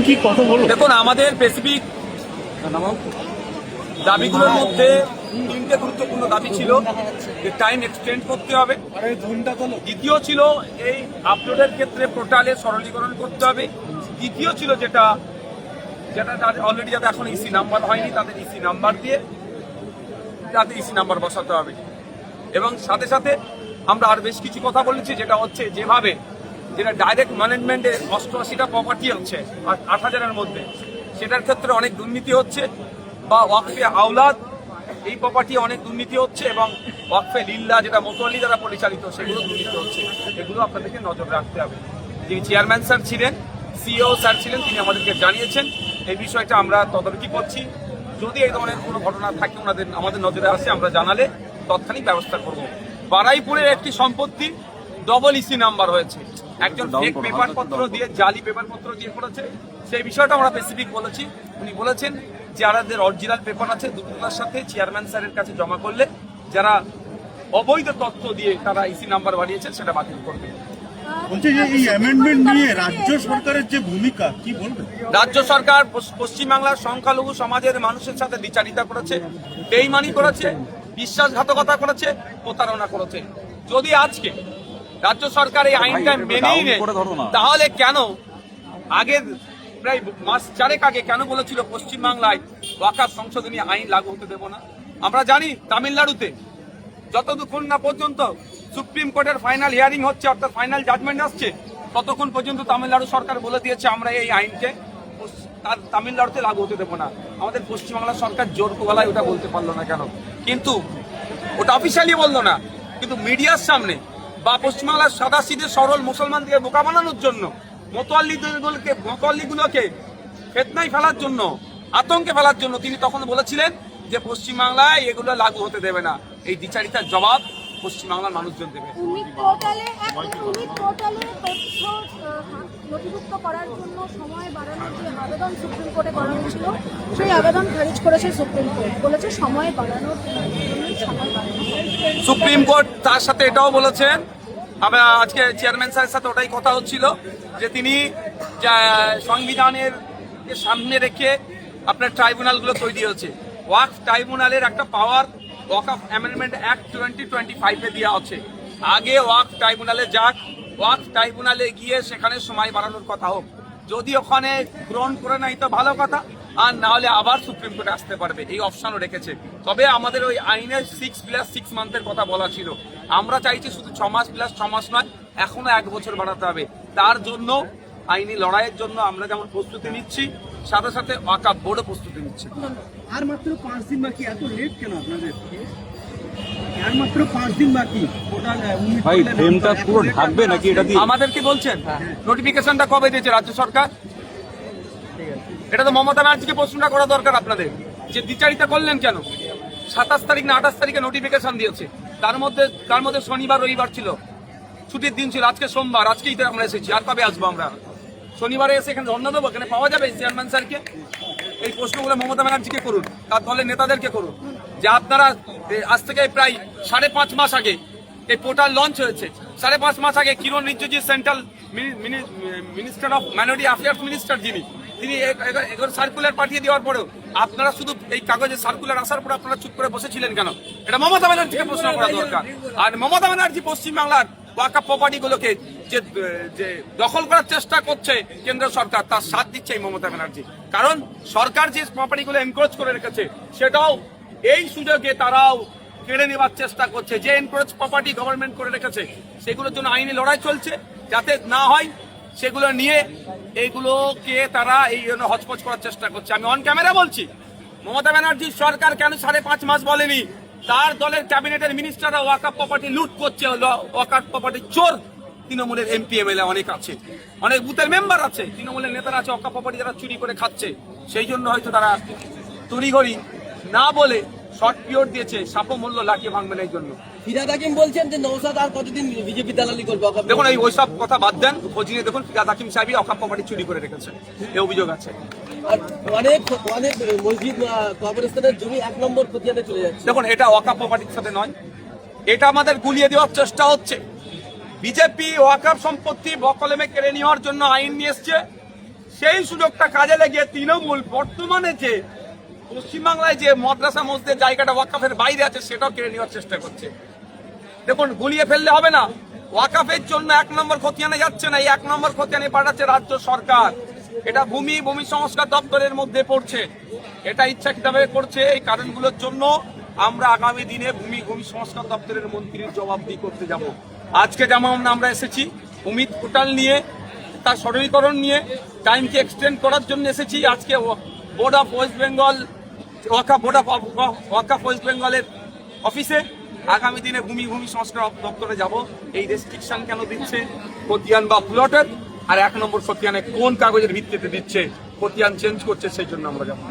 কি কথা বলবো? দেখুন, আমাদের স্পেসিফিক দাবিগুলোর মধ্যে তিনটে গুরুত্বপূর্ণ দাবি ছিল যে টাইম এক্সটেন্ড করতে হবে, দ্বিতীয় ছিল এই আপলোডের ক্ষেত্রে পোর্টালে সরলীকরণ করতে হবে, তৃতীয় ছিল যেটা অলরেডি যাতে এখন ইসি নাম্বার হয়নি তাদের ইসি নাম্বার দিয়ে যাতে ইসি নাম্বার বসাতে হবে। এবং সাথে সাথে আমরা আর বেশ কিছু কথা বলেছি, যেটা হচ্ছে যেটা ডাইরেক্ট ম্যানেজমেন্টে 88টা প্রপার্টি হচ্ছে 8,000-এর মধ্যে, সেটার ক্ষেত্রে অনেক দুর্নীতি হচ্ছে, বা ওয়াকফে আওলাদ এই প্রপার্টি অনেক দুর্নীতি হচ্ছে, এবং ওয়াকফে লিল্লাহ যেটা মোতোয়াল্লি দ্বারা পরিচালিত সেগুলো দুর্নীতি হচ্ছে। এগুলো আপনাদেরকে নজর রাখতে হবে। যিনি চেয়ারম্যান স্যার ছিলেন, সিইও স্যার ছিলেন, তিনি আমাদেরকে জানিয়েছেন এই বিষয়টা আমরা তদারকি করছি। যদি এই ধরনের কোনো ঘটনা থাকে আমাদের নজরে আসে, আমরা জানালে তৎক্ষণিক ব্যবস্থা করব। বারাইপুরের একটি সম্পত্তি ডবল ইসি নাম্বার হয়েছে, একজন ফেক পেপারপত্র দিয়ে, জালি পেপারপত্র দিয়ে করেছে, সেই বিষয়টা আমরা স্পেসিফিক বলেছি। উনি বলেছেন যাদের অরিজিনাল পেপার আছে দ্রুততার সাথে চেয়ারম্যান স্যারের কাছে জমা করলে যারা অবৈধ তথ্য দিয়ে তারা ইসি নাম্বার বাড়িয়েছে সেটা বাতিল করবে। বলছে যে এই অ্যামেন্ডমেন্ট নিয়ে রাজ্য সরকারের যে ভূমিকা, কি বলবেন? রাজ্য সরকার পশ্চিমবাংলার সংখ্যালঘু সমাজের মানুষের সাথে দ্বিচারিতা করেছে, বেইমানি করেছে, বিশ্বাসঘাতকতা করেছে, প্রতারণা করেছে। যদি আজকে রাজ্য সরকার এই আইনটা মেনেই নেয়, তাহলে কেন আগের প্রায় মাস 4 আগে কেন বলেছিল পশ্চিমবাংলায় ওয়াকফ সংশোধনী আইন লাগু হতে দেব না? আমরা জানি তামিলনাড়ুতে যতক্ষণ না পর্যন্ত সুপ্রিম কোর্টের ফাইনাল হিয়ারিং হচ্ছে, অর্থাৎ ফাইনাল জাজমেন্ট আসছে, ততক্ষণ পর্যন্ত তামিলনাড়ু সরকার বলে দিয়েছে আমরা এই আইনকে তামিলনাড়ুতে লাগু হতে দেবো না। আমাদের পশ্চিমবাংলার সরকার জোর গলায় ওটা বলতে পারলো না কেন? কিন্তু ওটা অফিসিয়ালি বললো না, কিন্তু মিডিয়ার সামনে বা পশ্চিমবাংলার সাদাসিধে সরল মুসলমানদের বোকা বানানোর জন্য, মোতোয়াল্লিগুলোকে ফেতনায় ফেলার জন্য, আতঙ্কে ফেলার জন্য তিনি তখন বলেছিলেন যে পশ্চিমবাংলায় এগুলো লাগু হতে দেবে না। এই দ্বিচারিতার জবাব পশ্চিমবাংলার মানুষজন দেবে। নথিভুক্ত করার জন্য সময় বাড়ানোর যে আবেদন সুপ্রিম কোর্টে করা হয়েছিল, সেই আবেদন খারিজ করেছে সুপ্রিম কোর্ট, বলেছে সময় বাড়ানোর সুপ্রিম কোর্ট তার সাথে এটাও বলেছেন, আমরা আজকে চেয়ারম্যান স্যারের সাথে ওটাই কথা হচ্ছিল যে তিনি সংবিধানের সামনে রেখে আপনার ট্রাইব্যুনালগুলো তৈরি হচ্ছে। ওয়াকফ ট্রাইব্যুনালের একটা পাওয়ার ওয়াকফ অ্যামেন্ডমেন্ট অ্যাক্ট 2025-এ দেওয়া আছে। আগে ওয়াকফ ট্রাইব্যুনালে যাক, ওয়াকফ ট্রাইব্যুনালে গিয়ে সেখানে সময় বাড়ানোর কথা হোক। যদি ওখানে গ্রহণ করে নাই তো ভালো কথা, আর না হলে আবার সুপ্রিম কোর্টে আসতে পারবে, এই অপশনও রেখেছে। তবে আমাদের ওই আইনের 6+6 মান্থের কথা বলা ছিল, আমরা চাইছি শুধু 6 মাস প্লাস 6 মাস নয়, এখনো 1 বছর বাড়াতে হবে। তার জন্য আইনি লড়াইয়ের জন্য আমরা যেমন প্রস্তুতি নিচ্ছি, সাথে সাথে ওয়াকফ বোর্ডও প্রস্তুতি নিচ্ছে। আর মাত্র 5 দিন বাকি, এত লেট কেন আপনাদের? আর মাত্র 5 দিন বাকি, ভাই ফ্রেমটা পুরো ঢাকবে নাকি এটা দিয়ে? আমাদের কি বলছেন নোটিফিকেশনটা কবে দিয়েছে রাজ্য সরকার? এটা তো মমতা ব্যানার্জিকে প্রশ্নটা করা দরকার আপনাদের, যে দ্বিচারিতা করলেন কেন? 27 তারিখ না 28 তারিখে নোটিফিকেশন দিয়েছে, তার মধ্যে শনিবার রবিবার ছিল, ছুটির দিন ছিল, আজকে সোমবার, আজকেই তো আমরা এসেছি, আর কবে আসবো আমরা? শনিবারে এসে এখানে ধর্ণা দেবো, এখানে পাওয়া যাবে চেয়ারম্যান স্যারকে? এই প্রশ্নগুলো মমতা ব্যানার্জিকে করুন, তার দলের নেতাদেরকে করুন, যে আপনারা আজ থেকে প্রায় 5.5 মাস আগে এই পোর্টাল লঞ্চ হয়েছে, 5.5 মাস আগে Kiren Rijiju central minister of minority affairs minister তিনি সার্কুলার পাঠিয়ে দেওয়ার পরেও আপনারা শুধু এই কাগজে সার্কুলার আসার পরে আপনারা চুপ করে বসেছিলেন কেন? এটা মমতা ব্যানার্জিকে প্রশ্ন করা দরকার। আর মমতা ব্যানার্জি পশ্চিমবাংলার ওয়াকফ প্রপার্টিগুলোকে যে দখল করার চেষ্টা করছে কেন্দ্র সরকার, তার সাথ দিচ্ছে এই মমতা ব্যানার্জি। কারণ সরকার যে প্রপার্টিগুলো এনক্রোচ করে রেখেছে, সেটাও এই সুযোগে তারাও কেড়ে নেওয়ার চেষ্টা করছে। যে এনক্রোচ প্রপার্টি গভর্নমেন্ট করে রেখেছে, সেগুলোর জন্য আইনি লড়াই চলছে, যাতে না হয় সেগুলো নিয়ে এইগুলোকে তারা এই জন্য হচপচ করার চেষ্টা করছে। আমি অন ক্যামেরা বলছি, মমতা ব্যানার্জির সরকার কেন 5.5 মাস বলেনি? তার দলের ক্যাবিনেটের মিনিস্টাররা ওয়াকফ প্রপার্টি লুট করছে, ওয়াকফ প্রপার্টি চোর। তৃণমূলের এমপি এমএলএ অনেক আছে, অনেক বুথের মেম্বার আছে, তৃণমূলের নেতারা আছে, ওয়াকফ প্রপার্টি যারা চুরি করে খাচ্ছে। সেই জন্য হয়তো তারা তড়িঘড়ি না বলে শর্ট পিরিয়ড দিয়েছে, সাপও মূল্য লাগিয়ে ভাঙবে না। এই জন্য ফিরহাদ হাকিম বলছেন যে নওশাদ আর কতদিন বিজেপি দালালি করবে? দেখুন, এই ওইসব কথা বাদ দেন, খোঁজ নিয়ে দেখুন ফিরহাদ হাকিম সাহেবই ওয়াকফ প্রপার্টি চুরি করে রেখেছে, এই অভিযোগ আছে। আর অনেক মসজিদ কবরস্থানের জমি 1 নম্বর খতিয়ানে চলে যাচ্ছে। দেখুন, এটা ওয়াকফ প্রপার্টির সাথে নয়, এটা আমাদের গুলিয়ে দেওয়ার চেষ্টা হচ্ছে। বিজেপি ওয়াকফ সম্পত্তি বকলমে কেড়ে নেওয়ার জন্য আইন নিয়ে এসছে, সেই সুযোগটা কাজে লাগিয়ে তৃণমূল বর্তমানে যে পশ্চিমবাংলায় যে মাদ্রাসা মসজিদের জায়গাটা ওয়াকাফের বাইরে আছে সেটাও কেড়ে নেওয়ার চেষ্টা করছে। দেখুন, গুলিয়ে ফেললে হবে না। ওয়াকাফের জন্য 1 নম্বর খতিয়ানে যাচ্ছে না, এই 1 নম্বর খতিয়ানে পাঠাচ্ছে রাজ্য সরকার। এটা ভূমি সংস্কার দপ্তরের মধ্যে পড়ছে, এটা ইচ্ছাকৃতভাবে করছে। এই কারণগুলোর জন্য আমরা আগামী দিনে ভূমি সংস্কার দপ্তরের মন্ত্রীর জবাবদিহি করতে যাব। আজকে যেমন আমরা এসেছি ভূমি পোর্টাল নিয়ে, তার সরলীকরণ নিয়ে, টাইমকে এক্সটেন্ড করার জন্য এসেছি। আজকে বোর্ড অফ ওয়েস্ট বেঙ্গল ওয়াকাফ ওয়েস্ট বেঙ্গলের অফিসে আগামী দিনে ভূমি সংস্কার দপ্তরে যাব। এই রেস্ট্রিকশন কেন দিচ্ছে খতিয়ান বা প্লটের, আর 1 নম্বর খতিয়ানে কোন কাগজের ভিত্তিতে দিচ্ছে, খতিয়ান চেঞ্জ করছে, সেই জন্য আমরা যাবো।